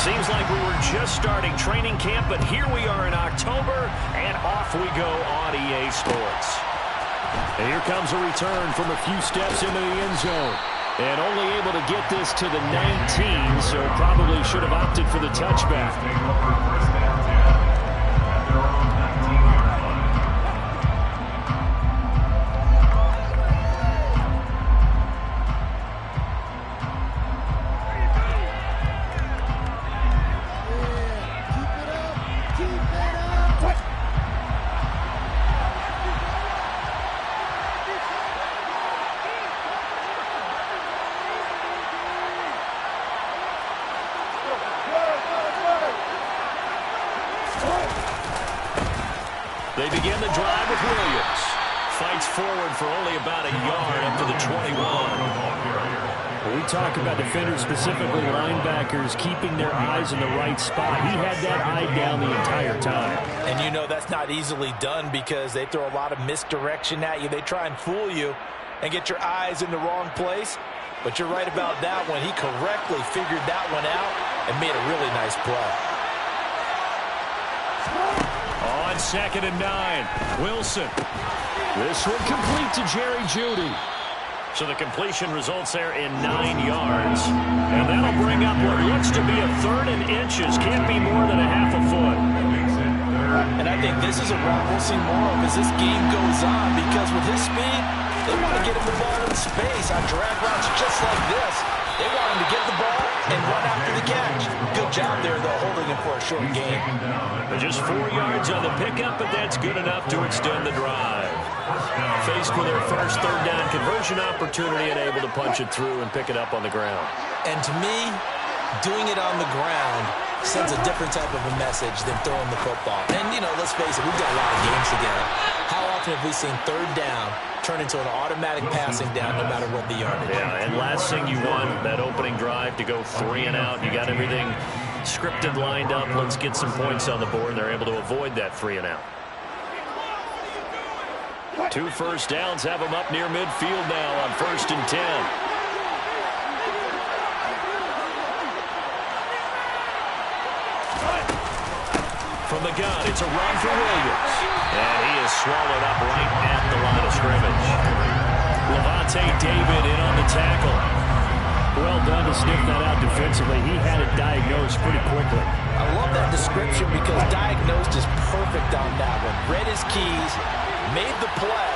Seems like we were just starting training camp, but here we are in October, and off we go on EA Sports. And here comes a return from a few steps into the end zone. And only able to get this to the 19, so probably should have opted for the touchback. They begin the drive with Williams. Fights forward for only about a yard up to the 21. When we talk about defenders, specifically linebackers, keeping their eyes in the right spot. He had that eye down the entire time. And you know that's not easily done because they throw a lot of misdirection at you. They try and fool you and get your eyes in the wrong place. But you're right about that one. He correctly figured that one out and made a really nice play. On 2nd and 9, Wilson. This one complete to Jerry Jeudy. So the completion results there in 9 yards. And that'll bring up what looks to be a 3rd and inches. Can't be more than a half a foot. And I think this is a run we'll see more of as this game goes on, because with his speed, they want to get him the ball in space on drag routes just like this. They want him to get the ball and run after the catch. Good job there, though, holding him for a short gain. Just 4 yards on the pickup, but that's good enough to extend the drive. Faced with their first 3rd down conversion opportunity and able to punch it through and pick it up on the ground. And to me, doing it on the ground sends a different type of a message than throwing the football. And, you know, let's face it, we've done a lot of games together. How often have we seen 3rd down turn into an automatic passing down no matter what the yardage? Yeah, and last thing you want, that opening drive to go 3 and out. You got everything scripted, lined up. Let's get some points on the board, and they're able to avoid that 3 and out. 2 first downs have them up near midfield now on 1st and 10. From the gun, it's a run for Williams. And he is swallowed up right at the line of scrimmage. Levante David in on the tackle. Well done to sniff that out defensively. He had it diagnosed pretty quickly. I love that description because diagnosed is perfect on that one. Read his keys, made the play,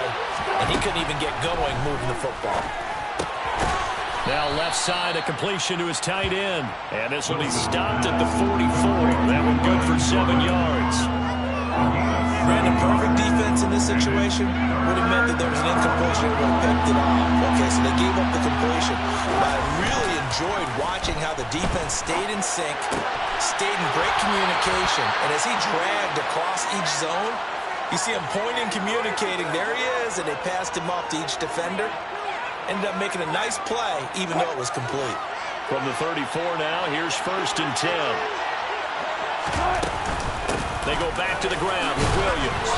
and he couldn't even get going moving the football. Now left side, a completion to his tight end. And this will be stopped at the 44. That one good for 7 yards. Ran a perfect defense in this situation. Would have meant that there was an incompletion. It would have picked it off. Okay, so they gave up the completion. But I really enjoyed watching how the defense stayed in sync, stayed in great communication. And as he dragged across each zone, you see him pointing, communicating. There he is, and they passed him off to each defender. Ended up making a nice play, even though it was complete. From the 34 now, here's 1st and 10. They go back to the ground with Williams.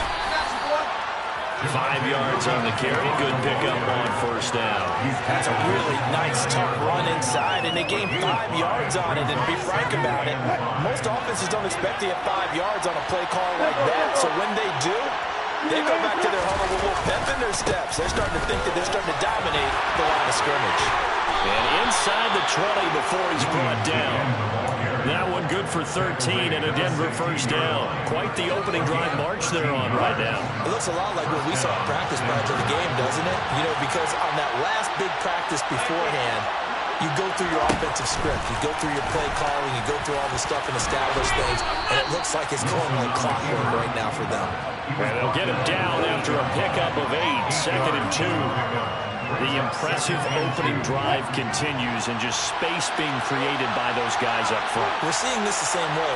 5 yards on the carry. Good pickup on 1st down. That's a really nice, tough run inside, and they gained 5 yards on it. And to be frank about it, most offenses don't expect to get 5 yards on a play call like that. So when they do, they go back to their huddle with a little pep in their steps. They're starting to think that they're starting to dominate the line of scrimmage. And inside the 20 before he's brought down. That one good for 13 and a Denver 1st down. Quite the opening drive march they're on right now. It looks a lot like what we saw in practice prior to the game, doesn't it? You know, because on that last big practice beforehand, you go through your offensive script. You go through your play calling. You go through all the stuff and establish things. And it looks like it's going like clockwork right now for them. And they'll get him down after a pickup of 8, 2nd and 2. The impressive opening drive continues and just space being created by those guys up front. We're seeing this the same way.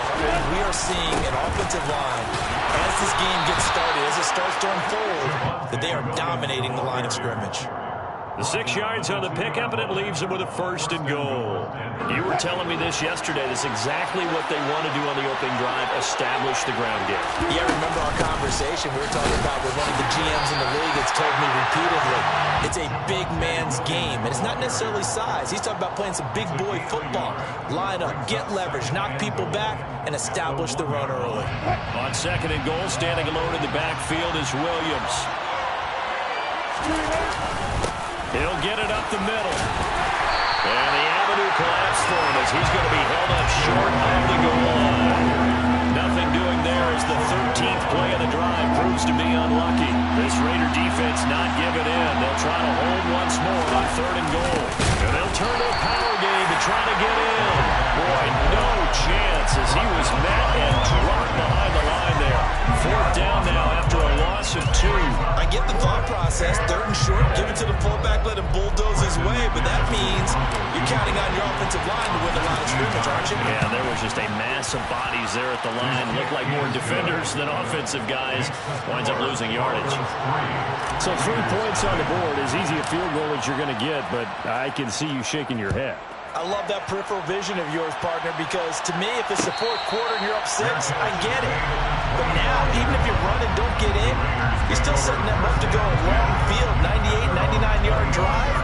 We are seeing an offensive line, as this game gets started, as it starts to unfold, that they are dominating the line of scrimmage. The 6 yards on the pickup, and it leaves him with a 1st and goal. You were telling me this yesterday. This is exactly what they want to do on the opening drive, establish the ground game. Yeah, remember our conversation we were talking about with one of the GMs in the league that's told me repeatedly, it's a big man's game, and it's not necessarily size. He's talking about playing some big boy football. Line up, get leverage, knock people back, and establish the run early. On 2nd and goal, standing alone in the backfield is Williams. He'll get it up the middle. And the avenue collapsed for him as he's going to be held up short of the goal line. Nothing doing there as the 13th play of the drive proves to be unlucky. This Raider defense not giving in. They'll try to hold once more on 3rd and goal. And they'll turn to a power game to try to get in. Boy, no chance as he was met and dropped behind the line there. 4th down now after a loss of 2. I get the thought process. 3rd and short, give it to the fullback, let him bulldoze his way, but that means you're counting on your offensive line to win a lot of scrimmage, aren't you? Yeah, there was just a mass of bodies there at the line. Looked like more defenders than offensive guys. Winds up losing yardage. So 3 points on the board, as easy a field goal as you're going to get, but I can see you shaking your head. I love that peripheral vision of yours, partner, because to me, if it's the 4th quarter and you're up 6, I get it. But now, even if you run and don't get in, you're still setting them up to go a long field, 98, 99-yard drive.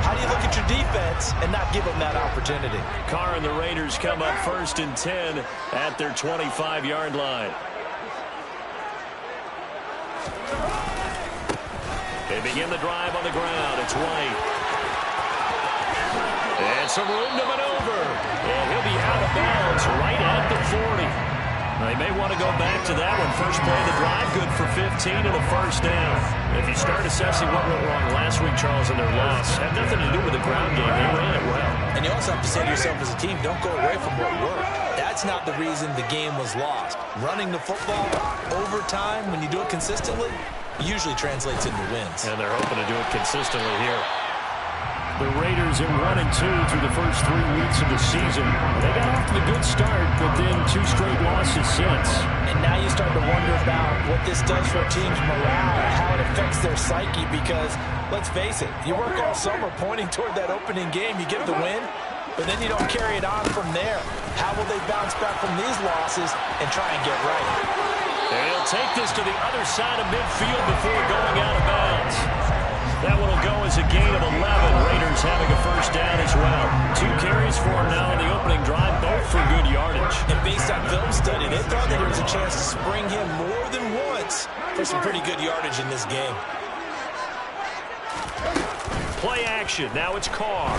How do you look at your defense and not give them that opportunity? Carr and the Raiders come up 1st and 10 at their 25-yard line. They begin the drive on the ground. It's White. And some room to maneuver. And he'll be out of bounds right at the 40. They may want to go back to that one. First play of the drive, good for 15 and a 1st down. If you start assessing what went wrong last week, Charles, in their loss, had nothing to do with the ground game. They ran it well. And you also have to say to yourself as a team, don't go away from what worked. That's not the reason the game was lost. Running the football over time, when you do it consistently, usually translates into wins. And they're hoping to do it consistently here. The Raiders at 1-2 through the first 3 weeks of the season. They got off to a good start, but then 2 straight losses since. And now you start to wonder about what this does for a team's morale and how it affects their psyche because, let's face it, you work all summer pointing toward that opening game, you get the win, but then you don't carry it on from there. How will they bounce back from these losses and try and get right? And he'll take this to the other side of midfield before going out of bounds. That one will go as a gain of 11. Raiders having a 1st down as well. 2 carries for him now in the opening drive, both for good yardage. And based on film study, they thought that there was a chance to spring him more than once for some pretty good yardage in this game. Play action. Now it's Carr.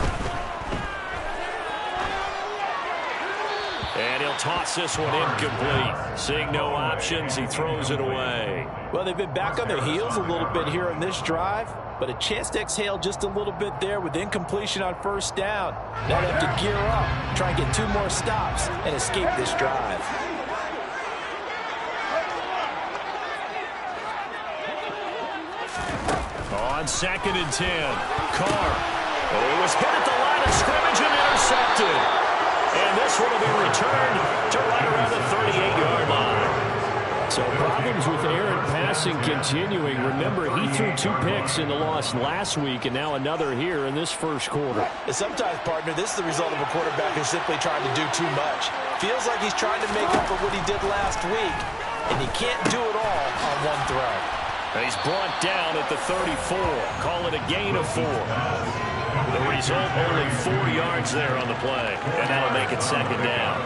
And he'll toss this one incomplete. Seeing no options, he throws it away. Well, they've been back on their heels a little bit here on this drive, but a chance to exhale just a little bit there with incompletion on 1st down. Now they have to gear up, try and get 2 more stops, and escape this drive. On 2nd and 10, Carr. Oh, he was hit at the line of scrimmage and intercepted. And this one will be returned to right around the 38-yard line. So problems with errant passing continuing. Remember, he threw 2 picks in the loss last week and now another here in this 1st quarter. And sometimes, partner, this is the result of a quarterback who's simply trying to do too much. Feels like he's trying to make up for what he did last week, and he can't do it all on one throw. He's brought down at the 34. Call it a gain of 4. The result, only 4 yards there on the play. And that'll make it 2nd down.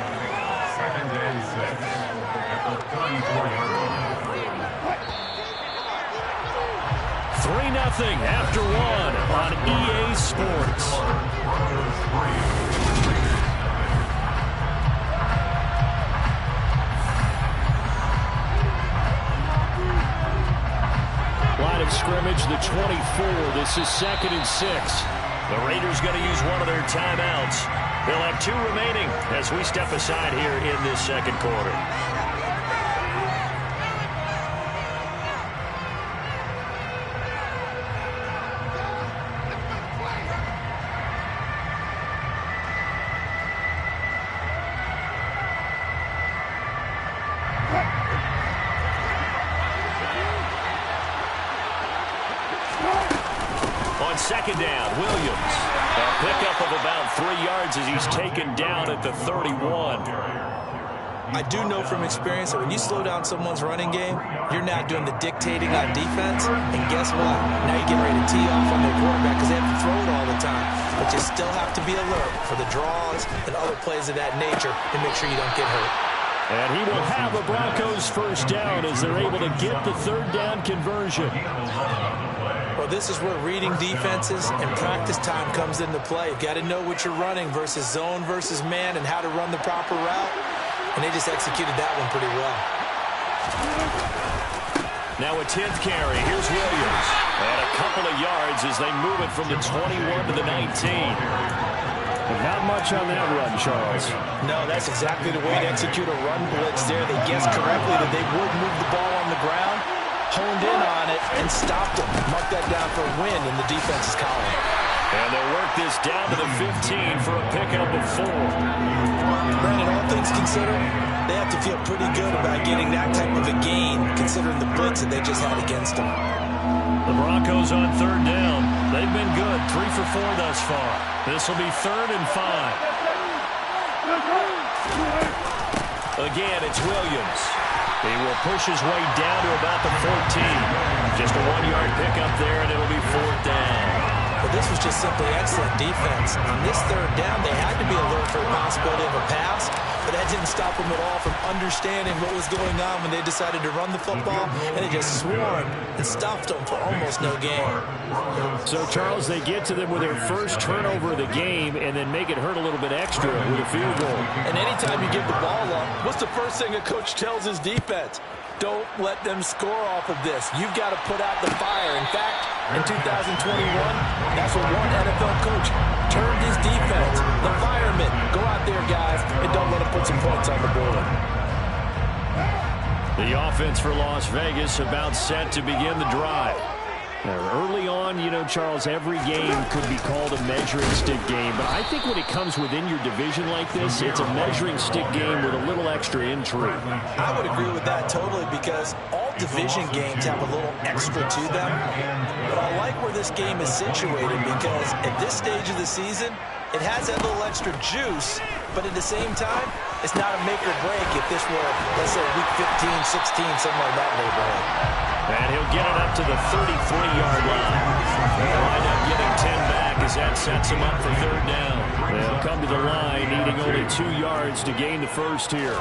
3-0 after 1 on EA Sports. Line of scrimmage, the 24. This is 2nd and 6. The Raiders going to use one of their timeouts. They'll have 2 remaining as we step aside here in this 2nd quarter. second down, Williams. A pickup of about 3 yards as he's taken down at the 31. I do know from experience that when you slow down someone's running game, you're not doing the dictating on defense. And guess what? Now you're getting ready to tee off on their quarterback because they have to throw it all the time. But you still have to be alert for the draws and other plays of that nature to make sure you don't get hurt. And he will have a Broncos first down as they're able to get the third down conversion. Well, this is where reading defenses and practice time comes into play. You've got to know what you're running versus zone versus man and how to run the proper route. And they just executed that one pretty well. Now a 10th carry. Here's Williams. And a couple of yards as they move it from the 21 to the 19. But not much on that run, Charles. No, that's exactly the way to execute a run blitz there. They guessed correctly that they would move the ball on the ground, honed in on it, and stopped them. Mark that down for a win in the defense's column. And they'll work this down to the 15 for a pickup of 4. Brandon, all things considered, they have to feel pretty good about getting that type of a gain, considering the blitz that they just had against them. The Broncos on third down. They've been good, 3 for 4 thus far. This will be 3rd and 5. Again, it's Williams. He will push his way down to about the 14. Just a 1-yard pickup there, and it'll be 4th down. But this was just simply excellent defense. On this third down, they had to be alert for the possibility of a pass, but that didn't stop them at all from understanding what was going on when they decided to run the football, and they just swarmed and stuffed them for almost no gain. So, Charles, they get to them with their first turnover of the game and then make it hurt a little bit extra with a field goal. And anytime you give the ball up, what's the first thing a coach tells his defense? Don't let them score off of this. You've got to put out the fire. In fact, in 2021, that's what one NFL coach turned his defense. The firemen. Go out there, guys, and don't let them put some points on the board. The offense for Las Vegas about set to begin the drive. Now, early on, you know, Charles, every game could be called a measuring stick game. But I think when it comes within your division like this, it's a measuring stick game with a little extra intrigue. I would agree with that totally because all division games have a little extra to them. But I like where this game is situated because at this stage of the season, it has that little extra juice. But at the same time, it's not a make or break if this were, let's say, week 15, 16, somewhere in that neighborhood. And he'll get it up to the 33-yard line. They'll wind up getting 10 back as that sets him up for third down. They'll come to the line needing only 2 yards to gain the first here.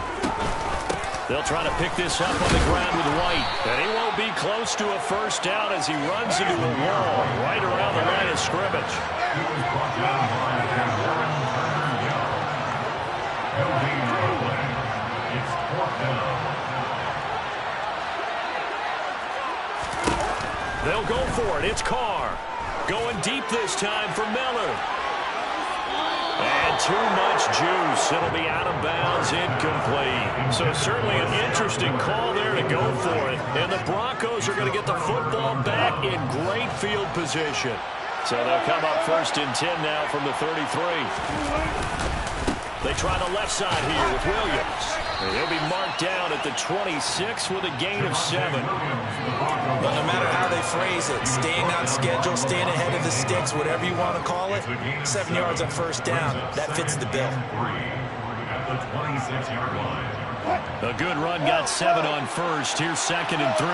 They'll try to pick this up on the ground with White. And he won't be close to a first down as he runs into a wall right around the line of scrimmage. They'll go for it. It's Carr. Going deep this time for Miller. And too much juice. It'll be out of bounds, incomplete. So certainly an interesting call there to go for it. And the Broncos are going to get the football back in great field position. So they'll come up 1st and 10 now from the 33. They try the left side here with Williams. And he'll be marked down at the 26 with a gain of 7. But no matter how they phrase it, staying on schedule, staying ahead of the sticks, whatever you want to call it, 7 yards on first down, that fits the bill. A good run got 7 on first. Here's 2nd and 3.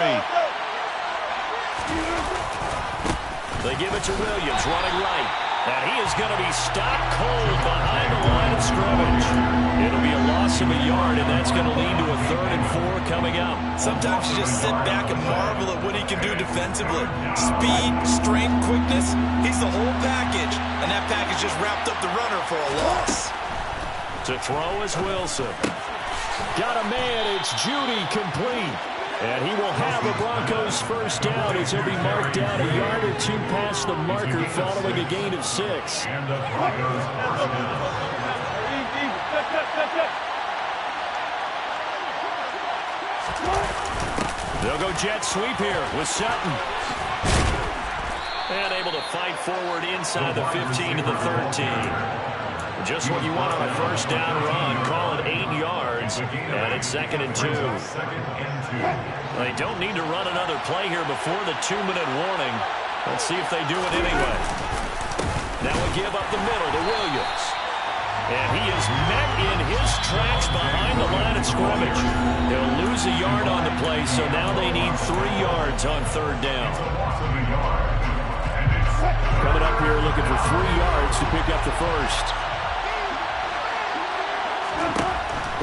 They give it to Williams, running right. And he is going to be stopped cold behind the line of scrimmage. It'll be a loss of a yard, and that's going to lead to a 3rd and 4 coming up. Sometimes you just sit back and marvel at what he can do defensively. Speed, strength, quickness, he's the whole package. And that package just wrapped up the runner for a loss. To throw is Wilson. Got a man, it's Judy, complete. And he will have a Broncos first down as he'll be marked down a yard or 2 past the marker following a gain of 6. They'll go jet sweep here with Sutton. And able to fight forward inside the 15 to the 13. Just what you want on a first down run. Call it 8 yards. And it's 2nd and 2. They don't need to run another play here before the 2-minute warning. Let's see if they do it anyway. Now we give up the middle to Williams. And he is met in his tracks behind the line of scrimmage. They'll lose a yard on the play, so now they need 3 yards on third down. Coming up here looking for 3 yards to pick up the first.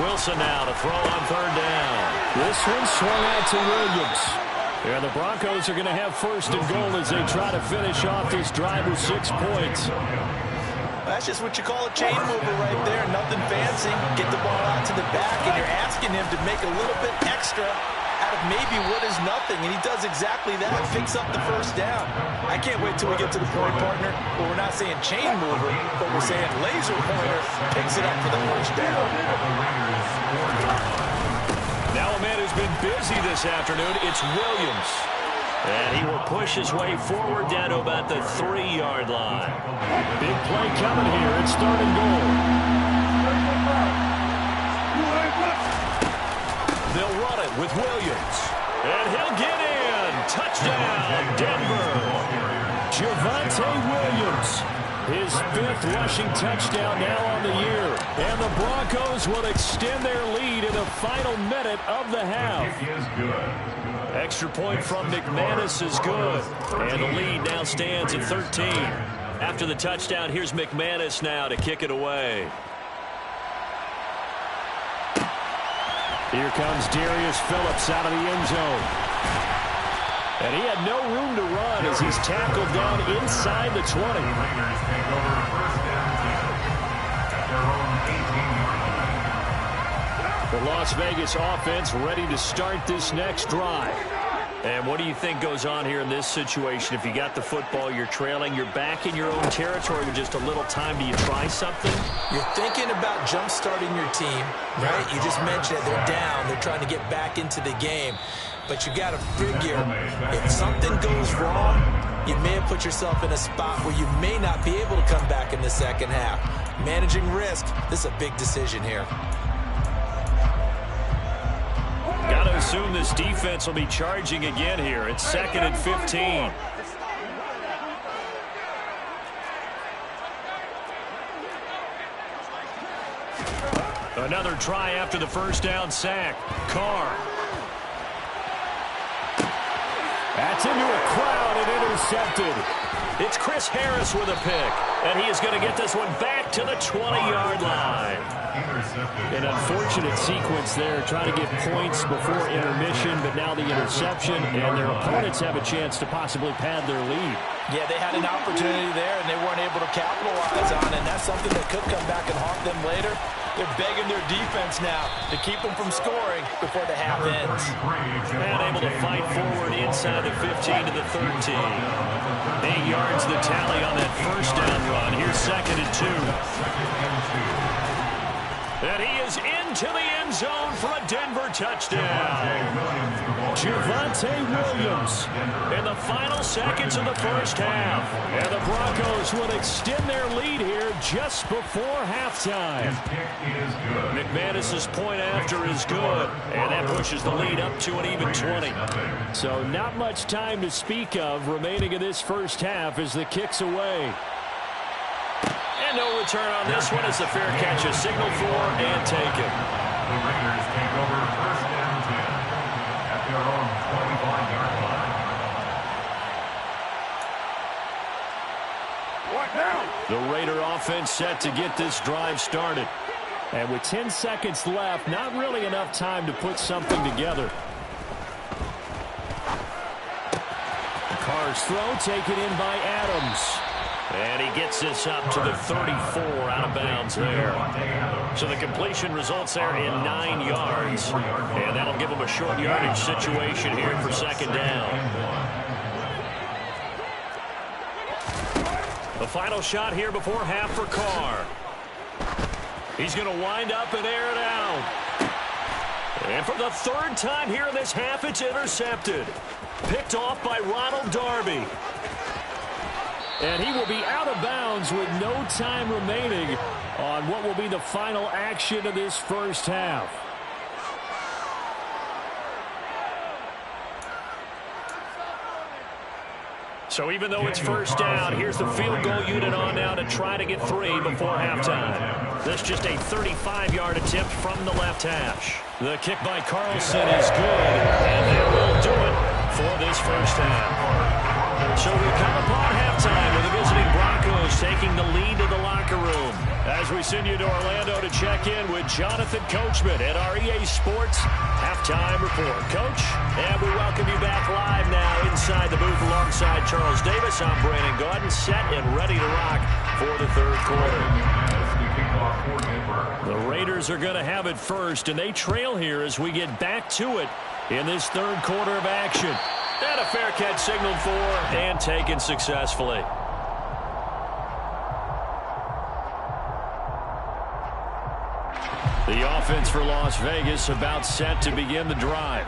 Wilson now to throw on third down. This one swung out to Williams. And the Broncos are going to have first and goal as they try to finish off this drive with 6 points. That's just what you call a chain mover right there. Nothing fancy. Get the ball out to the back, and you're asking him to make a little bit extra out of maybe what is nothing, and he does exactly that, picks up the first down. I can't wait till we get to the point, partner, where we're not saying chain mover, but we're saying laser pointer picks it up for the first down. Now a man who's been busy this afternoon, it's Williams. And he will push his way forward down to about the 3-yard line. Big play coming here. It's third and goal. They'll run it with Williams. And he'll get in. Touchdown, Denver. Javonte Williams. His 5th rushing touchdown now on the year. And the Broncos will extend their lead in the final minute of the half. Extra point from McManus is good. And the lead now stands at 13. After the touchdown, here's McManus now to kick it away. Here comes Darius Phillips out of the end zone. And he had no room to run as he's tackled down inside the 20. The Las Vegas offense ready to start this next drive. And what do you think goes on here in this situation? If you got the football, you're trailing, you're back in your own territory with just a little time. Do you try something? You're thinking about jump-starting your team, right? You just mentioned it. They're down. They're trying to get back into the game. But you got to figure, if something goes wrong, you may have put yourself in a spot where you may not be able to come back in the second half. Managing risk, this is a big decision here. Got to assume this defense will be charging again here. It's 2nd and 15. Another try after the first down sack. Carr. That's into a crowd and intercepted. It's Chris Harris with a pick. And he is going to get this one back to the 20-yard line. An unfortunate sequence there, trying to get points before intermission, but now the interception, and their opponents have a chance to possibly pad their lead. Yeah, they had an opportunity there, and they weren't able to capitalize on it, and that's something that could come back and haunt them later. They're begging their defense now to keep them from scoring before the half ends. And able to fight forward inside the 15 to the 13. 8 yards the tally on that first down run. Here's 2nd and 2. And he is into the end zone for a Denver touchdown. Javonte Williams in the final seconds of the first half. And the Broncos will extend their lead here just before halftime. McManus's point after is good. And that pushes the lead up to an even 20. So not much time to speak of remaining in this first half as the kick's away. And no return on this one as the fair catch is signaled for and taken. The Raiders take over 1st and 10 at their own 25-yard line. What now? The Raider offense set to get this drive started. And with 10 seconds left, not really enough time to put something together. Carr's throw taken in by Adams. And he gets this up to the 34, out of bounds there. So the completion results there in 9 yards. And that'll give him a short yardage situation here for 2nd down. The final shot here before half for Carr. He's going to wind up and air it out. And for the 3rd time here in this half, it's intercepted. Picked off by Ronald Darby. And he will be out of bounds with no time remaining on what will be the final action of this first half. So even though it's first down, here's the field goal unit on now to try to get 3 before halftime. That's just a 35-yard attempt from the left hash. The kick by Carlson is good, and that will do it for this first half. So we come upon halftime with the visiting Broncos taking the lead to the locker room. As we send you to Orlando to check in with Jonathan Coachman at our EA Sports Halftime Report. Coach, and we welcome you back live now inside the booth alongside Charles Davis. I'm Brandon Gaudin, set and ready to rock for the third quarter. The Raiders are going to have it first, and they trail here as we get back to it in this third quarter of action. And a fair catch signaled for and taken successfully. The offense for Las Vegas about set to begin the drive.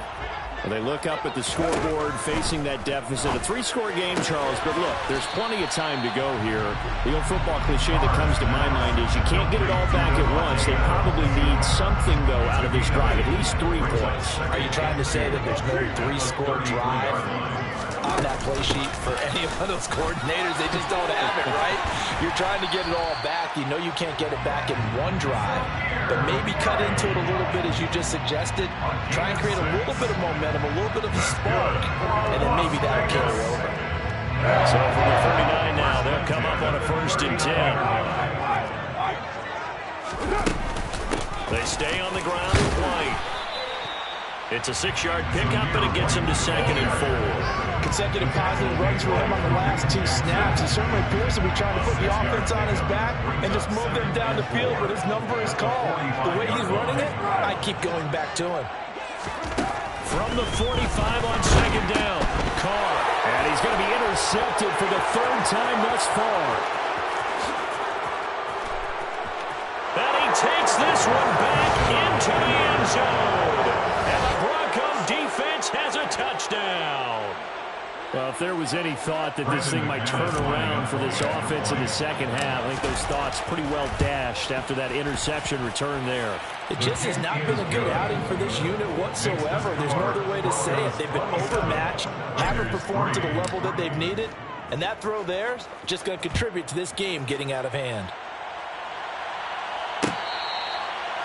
They look up at the scoreboard facing that deficit. A 3-score game, Charles, but look, there's plenty of time to go here. The old football cliche that comes to my mind is you can't get it all back at once. They probably need something, though, out of this drive, at least 3 points. Are you trying to say that there's no 3-score drive on that play sheet for any of those coordinators? They just don't have it, right? You're trying to get it all back. You know you can't get it back in one drive, but maybe cut into it a little bit as you just suggested. Try and create a little bit of momentum, a little bit of a spark, and then maybe that'll carry over. So from the 39 now, they'll come up on a 1st and 10. They stay on the ground with White. It's a 6-yard pickup, and it gets him to 2nd and 4. Consecutive positive runs for him on the last 2 snaps. He certainly appears to be trying to put the offense on his back and just move them down the field, but his number is called. The way he's running it, I keep going back to him. From the 45 on 2nd down, Carr. And he's going to be intercepted for the 3rd time thus far. And he takes this one back into the end zone. And the Bronco defense has a touchdown. Well, if there was any thought that this thing might turn around for this offense in the second half, I think those thoughts pretty well dashed after that interception return there. It just has not been a good outing for this unit whatsoever. There's no other way to say it. They've been overmatched, haven't performed to the level that they've needed, and that throw there is just going to contribute to this game getting out of hand.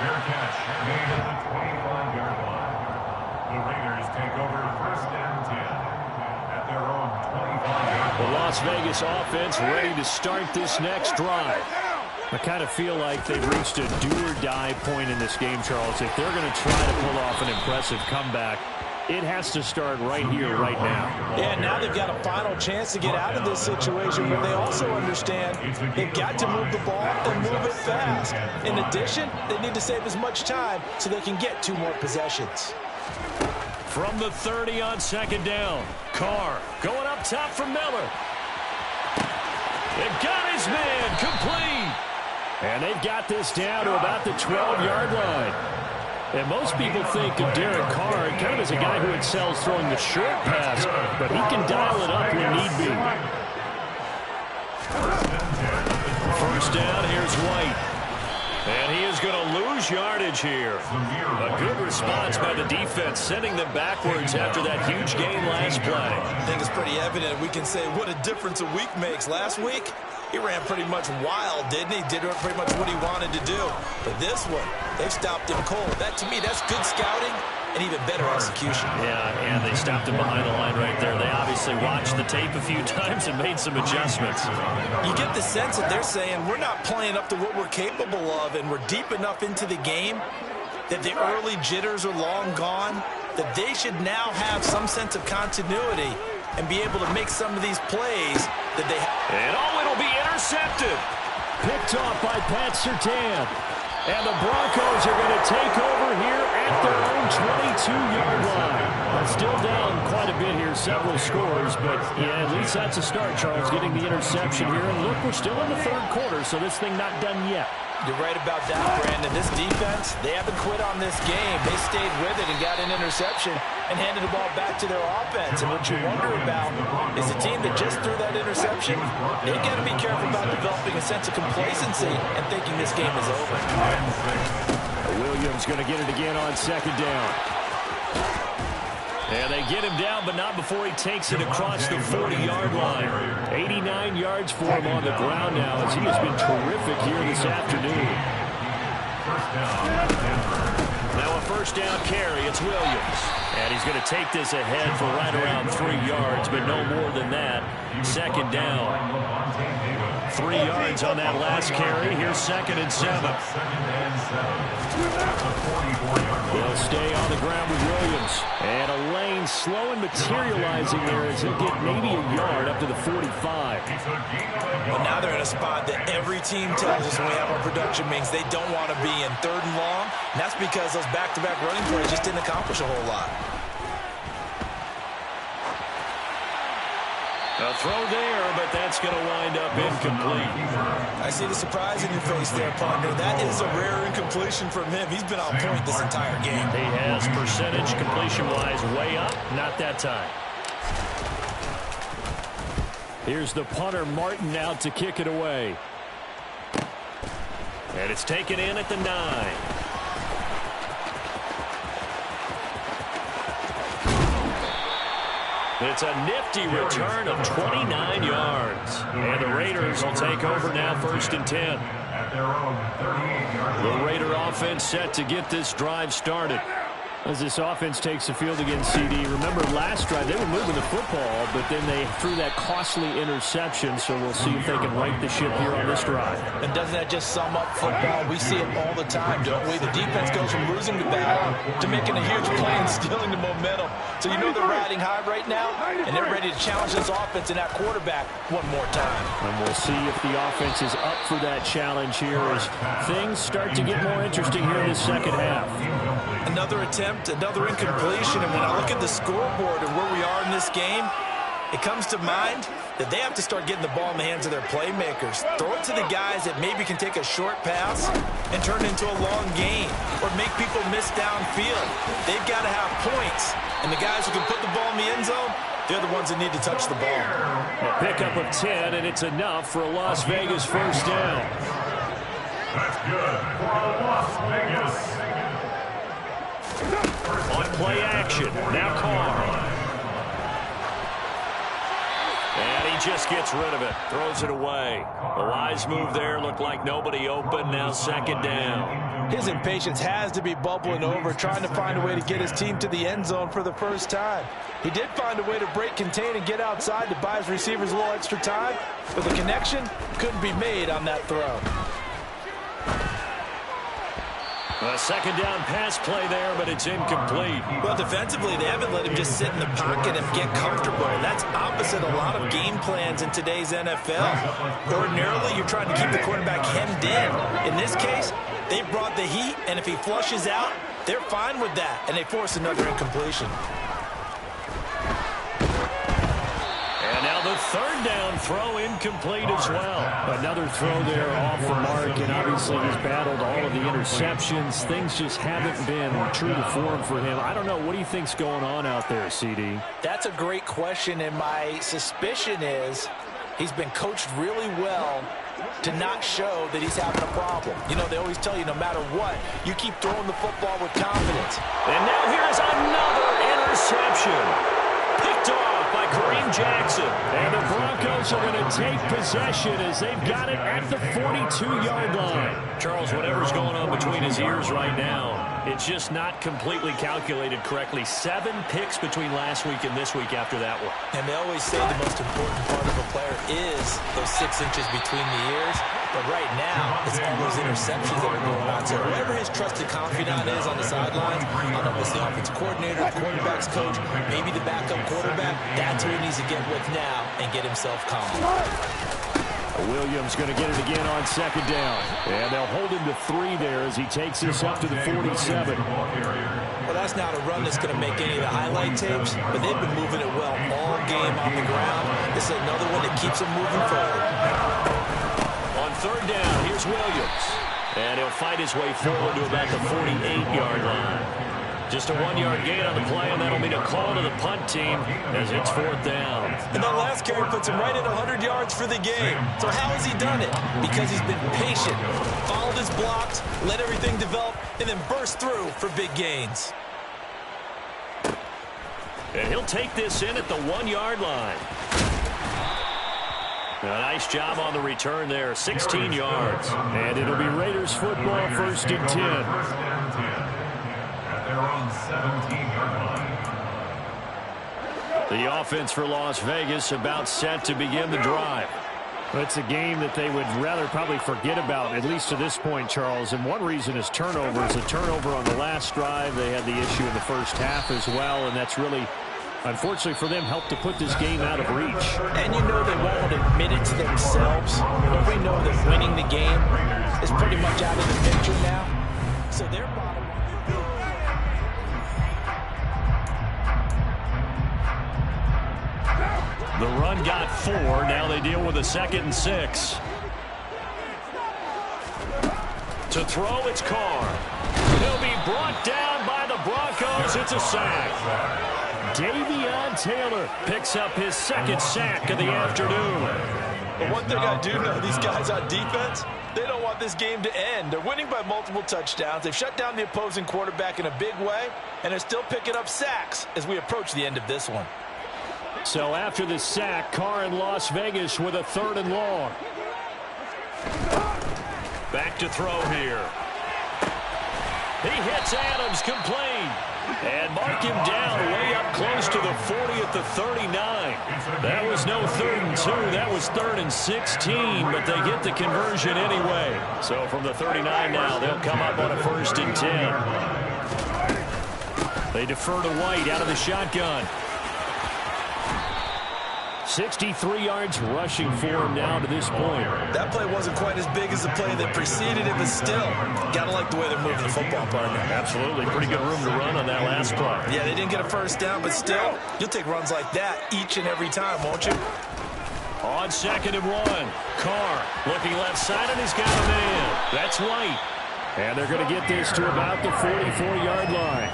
Fair catch made at the 25-yard line. The Raiders take over 1st and 10 at their own 25-yard line. The Las Vegas offense ready to start this next drive. I kind of feel like they've reached a do-or-die point in this game, Charles. If they're going to try to pull off an impressive comeback, it has to start right here, right now. Yeah, now they've got a final chance to get out of this situation, but they also understand they've got to move the ball and move it fast. In addition, they need to save as much time so they can get 2 more possessions. From the 30 on 2nd down, Carr going up top for Miller. They've got his man complete. And they've got this down to about the 12-yard line. And most people think of Derek Carr kind of as a guy who excels throwing the short pass, but he can dial it up when need be. 1st down, here's White. And he is going to lose yardage here. A good response by the defense, sending them backwards after that huge gain last play. I think it's pretty evident. We can say what a difference a week makes. Last week, he ran pretty much wild, didn't he? Did pretty much what he wanted to do. But this one, they've stopped him cold. That, to me, that's good scouting and even better execution. Yeah, and they stopped him behind the line right there. They obviously watched the tape a few times and made some adjustments. You get the sense that they're saying we're not playing up to what we're capable of, and we're deep enough into the game that the early jitters are long gone, that they should now have some sense of continuity and be able to make some of these plays that they have. And it'll be intercepted. Picked off by Pat Surtain. And the Broncos are going to take over here at their own 22-yard line. They're still down quite a bit here, several scores, but yeah, at least that's a start, Charles, getting the interception here. And look, we're still in the third quarter, so this thing not done yet. You're right about that, Brandon. This defense, they haven't quit on this game. They stayed with it and got an interception and handed the ball back to their offense. And what you wonder about is the team that just threw that interception, they've got to be careful about developing a sense of complacency and thinking this game is over. Williams going to get it again on 2nd down. And they get him down, but not before he takes it across the 40-yard line. 89 yards for him on the ground now, as he has been terrific here this afternoon. Now a first down carry. It's Williams. And he's going to take this ahead for right around 3 yards, but no more than that. Second down. 3 yards on that last carry. Here's 2nd and 7. They'll stay on the ground with Williams. And a lane slow and materializing there as he'll get maybe a yard up to the 45. Well, now they're in a spot that every team tells us when we have our production means they don't want to be in 3rd and long. And that's because those back-to-back running plays just didn't accomplish a whole lot. A throw there, but that's going to wind up incomplete. I see the surprise in your face there, partner. That is a rare incompletion from him. He's been on point this entire game. He has percentage completion-wise way up. Not that time. Here's the punter, Martin, out to kick it away. And it's taken in at the 9. It's a nifty return of 29 yards. And the Raiders will take over now 1st and 10. The Raider offense set to get this drive started. As this offense takes the field against CD, remember last drive they were moving the football, but then they threw that costly interception, so we'll see if they can right the ship here on this drive. And doesn't that just sum up football? We see it all the time, don't we? The defense goes from losing the battle to making a huge play and stealing the momentum. So you know they're riding high right now, and they're ready to challenge this offense and that quarterback one more time. And we'll see if the offense is up for that challenge here as things start to get more interesting here in the second half. Another attempt, another incompletion, and when I look at the scoreboard and where we are in this game, it comes to mind that they have to start getting the ball in the hands of their playmakers. Throw it to the guys that maybe can take a short pass and turn it into a long gain or make people miss downfield. They've got to have points, and the guys who can put the ball in the end zone, they're the ones that need to touch the ball. A pickup of 10, and it's enough for a Las Vegas first down. That's good for Las Vegas. On play action, now Carr. And he just gets rid of it, throws it away. A wise move there, looked like nobody open, now 2nd down. His impatience has to be bubbling over, trying to find a way to get his team to the end zone for the first time. He did find a way to break contain and get outside to buy his receivers a little extra time, but the connection couldn't be made on that throw. A 2nd down pass play there, but it's incomplete. Well, defensively, they haven't let him just sit in the pocket and get comfortable. That's opposite a lot of game plans in today's NFL. Ordinarily, you're trying to keep the quarterback hemmed in. In this case, they brought the heat, and if he flushes out, they're fine with that, and they force another incompletion. And now the 3rd down throw incomplete as well. Another throw there off the mark, and obviously he's battled all of the interceptions. Things just haven't been true to form for him. I don't know. What do you think's going on out there, CD? That's a great question, and my suspicion is he's been coached really well to not show that he's having a problem. You know, they always tell you no matter what, you keep throwing the football with confidence. And now here's another interception. Picked off by Kareem Jackson. And the Broncos are going to take possession as they've got it at the 42-yard line. Charles, whatever's going on between his ears right now, it's just not completely calculated correctly. 7 picks between last week and this week after that one. And they always say the most important part of a player is those 6 inches between the ears. But right now, it's all those interceptions that are going on. So whoever his trusted confidant is on the sidelines, I don't know if it's the offensive coordinator, the quarterback's coach, maybe the backup quarterback, that's who he needs to get with now and get himself calm. Williams going to get it again on 2nd down. And they'll hold him to 3 there as he takes this up to the 47. Well, that's not a run that's going to make any of the highlight tapes, but they've been moving it well all game on the ground. This is another one that keeps them moving forward. On 3rd down, here's Williams. And he'll fight his way forward to about the 48-yard line. Just a 1-yard gain on the play, and that'll mean a call to the punt team as it's 4th down. And that last carry puts him right at 100 yards for the game. So how has he done it? Because he's been patient, followed his blocks, let everything develop, and then burst through for big gains. And he'll take this in at the 1-yard line. A nice job on the return there, 16 yards. And it'll be Raiders football, 1st and 10. At their own 17-yard line. The offense for Las Vegas about set to begin the drive. It's a game that they would rather probably forget about, at least to this point, Charles. And one reason is turnovers. A turnover on the last drive. They had the issue in the first half as well, and that's really, unfortunately for them, helped to put this game out of reach. And you know they won't admit it to themselves, but we know that winning the game is pretty much out of the picture now. So they're bottom. The run got 4. Now they deal with a 2nd and 6. To throw, it's Carr. He'll be brought down by the Broncos. It's a sack. Davion Taylor picks up his 2nd sack of the afternoon. But one thing I do know, these guys on defense, they don't want this game to end. They're winning by multiple touchdowns. They've shut down the opposing quarterback in a big way, and they're still picking up sacks as we approach the end of this one. So after the sack, Carr in Las Vegas with a 3rd and long. Back to throw here. He hits Adams, complete. And mark him down way up close to the 40 at the 39. That was no 3rd and 2. That was 3rd and 16, but they get the conversion anyway. So from the 39 now, they'll come up on a 1st and 10. They defer to White out of the shotgun. 63 yards rushing for him now to this point. That play wasn't quite as big as the play that preceded it, but still, gotta like the way they're moving the football, partner. Absolutely. Pretty good room to run on that last play. Yeah, they didn't get a 1st down, but still, you'll take runs like that each and every time, won't you? On 2nd and 1, Carr looking left side, and he's got a man. That's White. And they're going to get this to about the 44-yard line.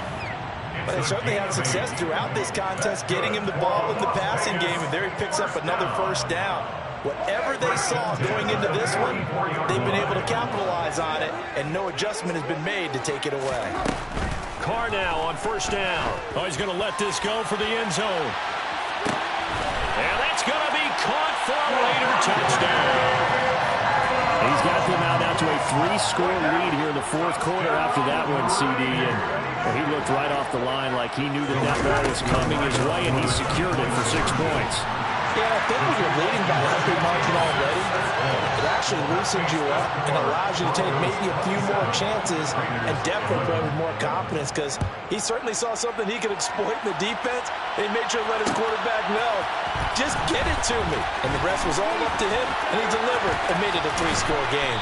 But they certainly had success throughout this contest, getting him the ball in the passing game, and there he picks up another 1st down. Whatever they saw going into this one, they've been able to capitalize on it, and no adjustment has been made to take it away. Carr now on 1st down. Oh, he's going to let this go for the end zone. And that's going to be caught for a Raider touchdown. He's got them out now to a 3-score lead here in the 4th quarter after that one, CD. And well, he looked right off the line like he knew that that ball was coming his way, and he secured it for 6 points. Yeah, I think when you're leading by a healthy margin already, it actually loosens you up and allows you to take maybe a few more chances and definitely play with more confidence, because he certainly saw something he could exploit in the defense, and he made sure to let his quarterback know, just get it to me. And the rest was all up to him, and he delivered and made it a 3-score game.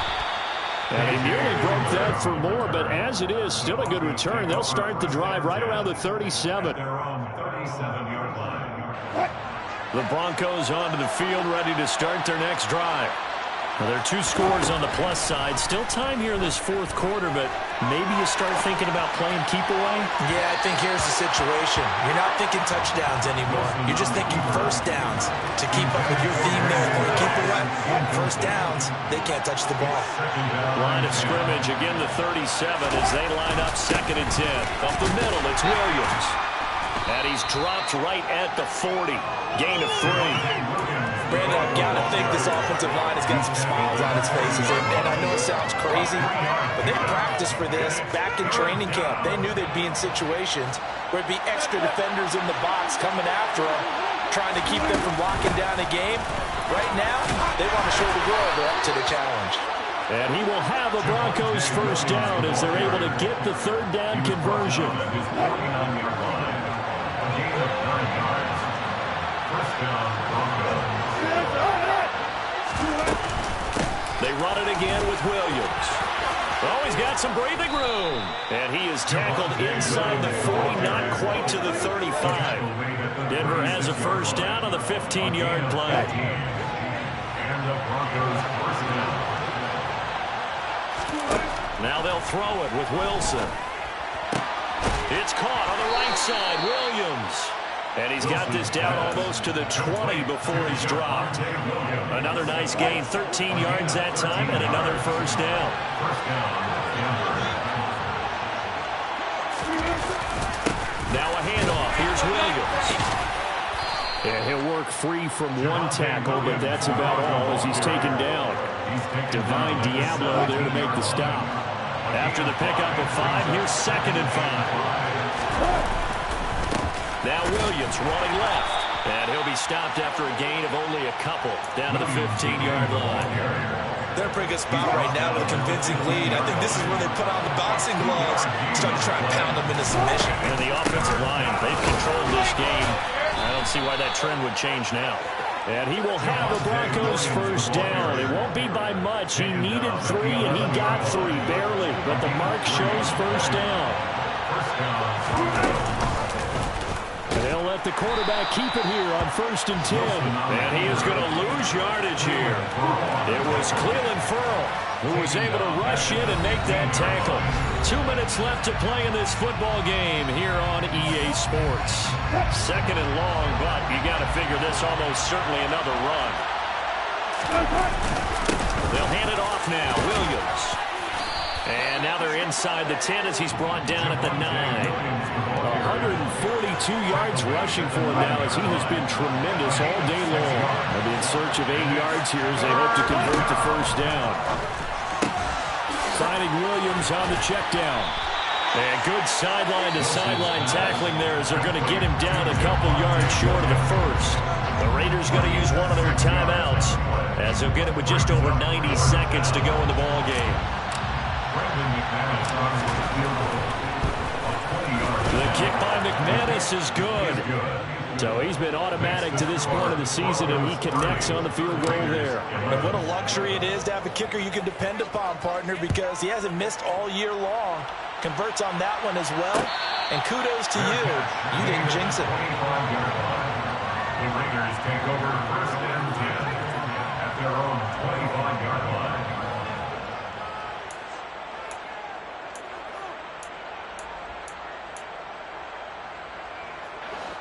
And he nearly broke that for more, but as it is, still a good return. They'll start the drive right around the 37. Their own 37-yard line. The Broncos onto the field, ready to start their next drive. Well, there are 2 scores on the plus side. Still time here in this 4th quarter, but maybe you start thinking about playing keep away? Yeah, I think here's the situation. You're not thinking touchdowns anymore. You're just thinking 1st downs. To keep up with your theme there, playing keep away, 1st downs, they can't touch the ball. Line of scrimmage, again the 37 as they line up 2nd and 10. Up the middle, it's Williams. And he's dropped right at the 40. Gain of 3. Brandon, I've got to think this offensive line has got some smiles on its faces. And I know it sounds crazy, but they practiced for this back in training camp. They knew they'd be in situations where it'd be extra defenders in the box coming after them, trying to keep them from locking down a game. Right now, they want to show the world they're up to the challenge. And he will have the Broncos 1st down as they're able to get the 3rd down conversion. They run it again with Williams. Oh, he's got some breathing room. And he is tackled inside the 40, not quite to the 35. Denver has a 1st down on the 15-yard play. And the Broncos 1st down. Now they'll throw it with Wilson. It's caught on the right side, Williams. And he's got this down almost to the 20 before he's dropped. Another nice gain, 13 yards that time, and another 1st down. Now a handoff. Here's Williams. And he'll work free from one tackle, but that's about all as he's taken down. Divine Diablo there to make the stop. After the pickup of 5, here's 2nd and 5. Now Williams running left. And he'll be stopped after a gain of only a couple down to the 15-yard line. They're in a pretty good spot right now with a convincing lead. I think this is where they put on the boxing gloves, start to try and pound them into submission. And the offensive line, they've controlled this game. I don't see why that trend would change now. And he will have the Broncos first down. It won't be by much. He needed 3, and he got 3, barely. But the mark shows first down. And they'll let the quarterback keep it here on 1st and 10. And he is going to lose yardage here. It was Cleveland Ferrell who was able to rush in and make that tackle. 2 minutes left to play in this football game here on EA Sports. 2nd and long, but you got to figure this almost certainly another run. They'll hand it off now. Williams. And now they're inside the 10 as he's brought down at the 9. 142 yards rushing for him now as he has been tremendous all day long. They'll be in search of 8 yards here as they hope to convert the first down. Finding Williams on the check down. And good sideline-to-sideline tackling there as they're going to get him down a couple yards short of the first. The Raiders going to use one of their timeouts as they'll get it with just over 90 seconds to go in the ball game. The kick by McManus is good. So he's been automatic to this point of the season, and he connects on the field goal there. And what a luxury it is to have a kicker you can depend upon, partner, because he hasn't missed all year long. Converts on that one as well. And kudos to you. You didn't jinx it. The Raiders take over 1st and 10 at their own 25-yard line.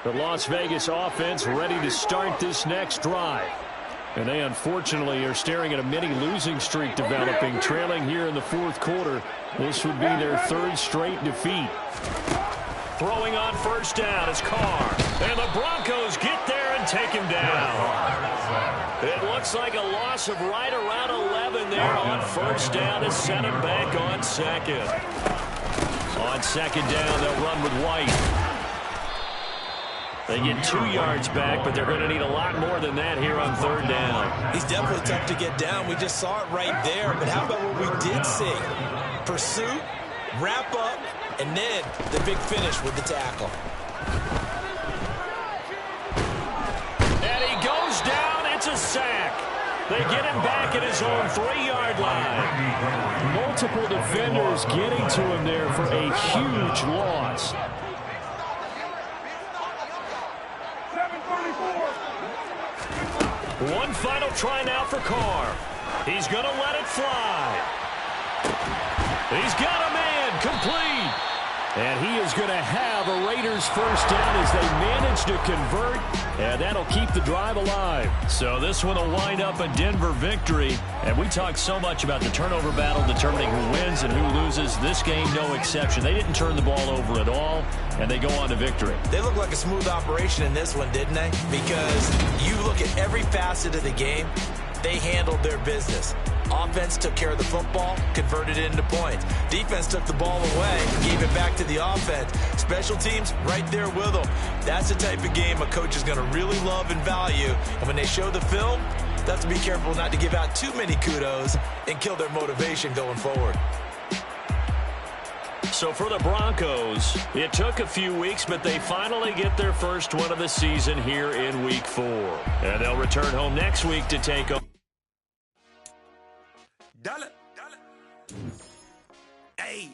The Las Vegas offense ready to start this next drive. And they unfortunately are staring at a mini losing streak developing, trailing here in the 4th quarter. This would be their 3rd straight defeat. Throwing on first down is Carr. And the Broncos get there and take him down. It looks like a loss of right around 11 there on first down to send him back on 2nd. On 2nd down, they'll run with White. They get 2 yards back, but they're going to need a lot more than that here on 3rd down. He's definitely tough to get down. We just saw it right there. But how about what we did see? Pursuit, wrap up, and then the big finish with the tackle. And he goes down. It's a sack. They get him back at his own 3-yard line. Multiple defenders getting to him there for a huge loss. One final try now for Carr. He's going to let it fly. He's got a man complete. And he is going to have a Raiders first down as they manage to convert. And that'll keep the drive alive. So this one will wind up a Denver victory. And we talk so much about the turnover battle determining who wins and who loses. This game, no exception. They didn't turn the ball over at all, and they go on to victory. They look like a smooth operation in this one, didn't they? Because you look at every facet of the game, they handled their business. Offense took care of the football, converted it into points. Defense took the ball away, gave it back to the offense. Special teams, right there with them. That's the type of game a coach is going to really love and value. And when they show the film, they have to be careful not to give out too many kudos and kill their motivation going forward. So for the Broncos, it took a few weeks, but they finally get their first one of the season here in Week 4. And they'll return home next week to take over. Dollar. Hey,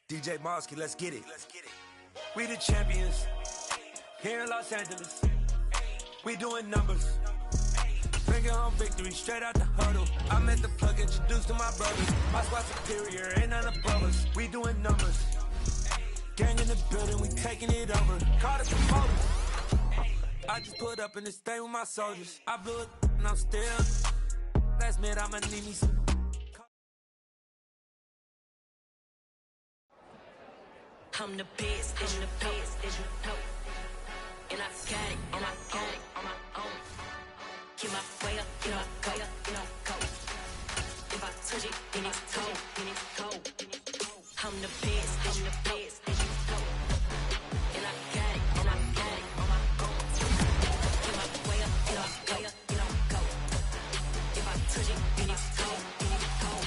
DJ Mosky, let's get it. We the champions here in Los Angeles. We doing numbers. Finger on victory, straight out the huddle. I'm at the plug, introduced to my brothers. My squad superior, ain't none above us. We doing numbers. Gang in the building, we taking it over. Call the promoters. I just put up in this thing with my soldiers. I blew it and I'm still. Last minute, I'ma need me some. I'm the best, I'm the best, and I got it, and I got it on my own. Get my way up, get my way up, get my go. If I touch it, then it's cold, then it's cold. I'm the best, I'm the best, then you go. And I got it, and I got it on my own. Get my way up, get my way up, get my go. If I touch it, then it's cold, then it's cold.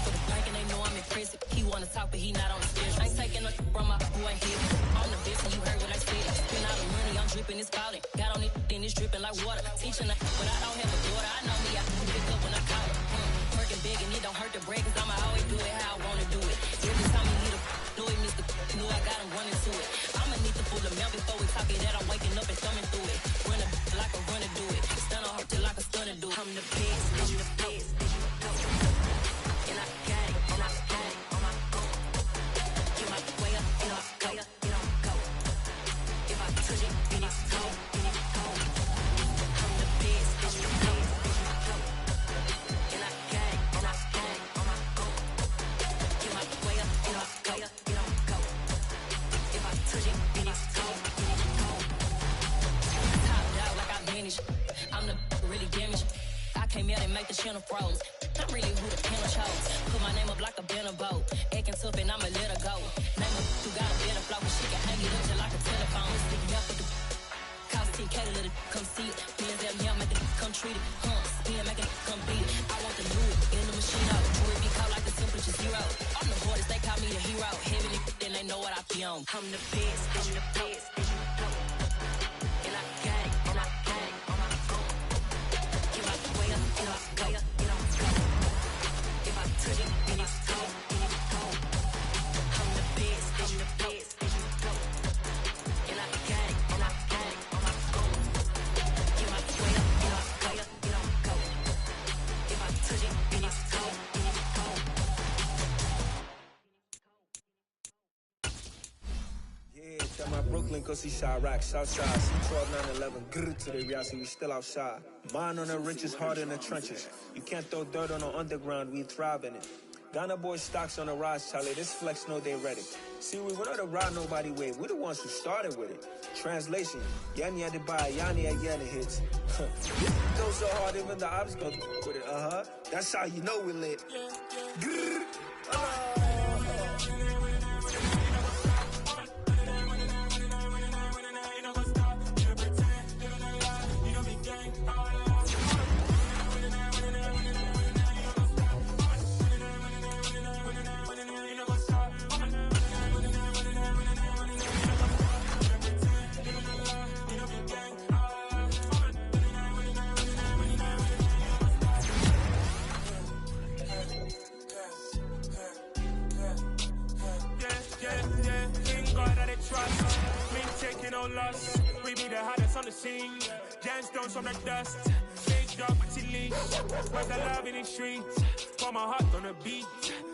For the bank and they know I'm impressive. He wanna talk, but he not on the stairs. I ain't taking no from my boy here. On the bitch, and you heard what I said. Spend all the money, I'm dripping, it's falling. Got on it, then it's dripping like water. Teaching her, but I don't have a daughter. I know me, I can pick up when I call her. Working big and it don't hurt to break, cause I'ma always do it how I wanna do it. Every time you need a do it, Mr. Knew I got him running to it. I'ma need to pull the mail before we talk it that I'm waking up and thumbing through it. Run a like a runner do it. Stun on her till like a stunner do it. I'm the best, I'm the best. And I got it, and I got it on my own. Get my way up, and I way up, and I go. If I touch it, then it's cold, then it's cold. I'm the best, I'm the best. And I got it, and I got it on my own. Get my way up, and I way up, and I go. If I touch it, then it's cold, then it's cold. Top dog like I vanished. I'm the really damaged. I came out and make the channel froze. I'm really who the panel chose. Put my name up like a banner boat. Acting tough and I'ma let her go. Name her who got a better flow. She can hang it up just like a telephone. Sticking up with the cost 10K to let it come see it. Bands out here, make it come treat it. Spin, make it come beat it. I want the new in the machine out. Jewelry be called like the temperature zero. I'm the hardest, they call me the hero. Heaven and then they know what I be on. I'm the best, I'm the best. And I got it, and I got it on my own. Get my way up, and I way up, and I go. If I touch it, then it's cold, then it's cold. I'm the best, I'm the best. And I got it, and I got it on my own. Get my way up, and I way up, and I go. If I touch it, then it's cold, then it's cold. Yeah, tell my Brooklyn, go see Chirac, Southside, C12, 911, grrr to the reality, we still outside. Mine on the riches, hard in the trenches. You can't throw dirt on the underground, we thrive in it. Ghana boys stocks on the rise, Charlie, this flex know they ready. See, we went on the ride nobody wave, we the ones who started with it. Translation, Yanni had to buy, Yanni had Yanni hits. Go so hard, even the ops go with it, That's how you know we lit. Grrr. Loss. We be the hottest on the scene. Gemstones from the dust. Stage dog with leash. Where's the love in the streets? Pour my heart on the beat.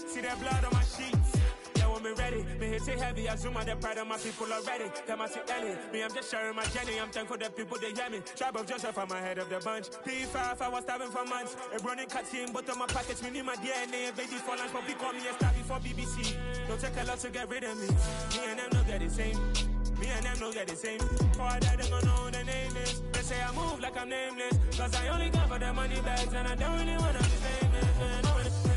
See that blood on my sheets. Yeah, when me ready, me hit it heavy. I zoom on the pride of my people already. Them I see Ellie. Me, I'm just sharing my journey. I'm thankful the people they hear me. Tribe of Joseph, I'm ahead of the bunch. P5, I was starving for months. A running cutscene, but on my pockets, me need my DNA. Baby for lunch, but call me a star before BBC. Don't take a lot to get rid of me. Me and them don't get the same. Me and them don't get the same. For that, they gon' know the name is. They say I move like I'm nameless. Cause I only got for the money bags. And I don't really wanna be famous.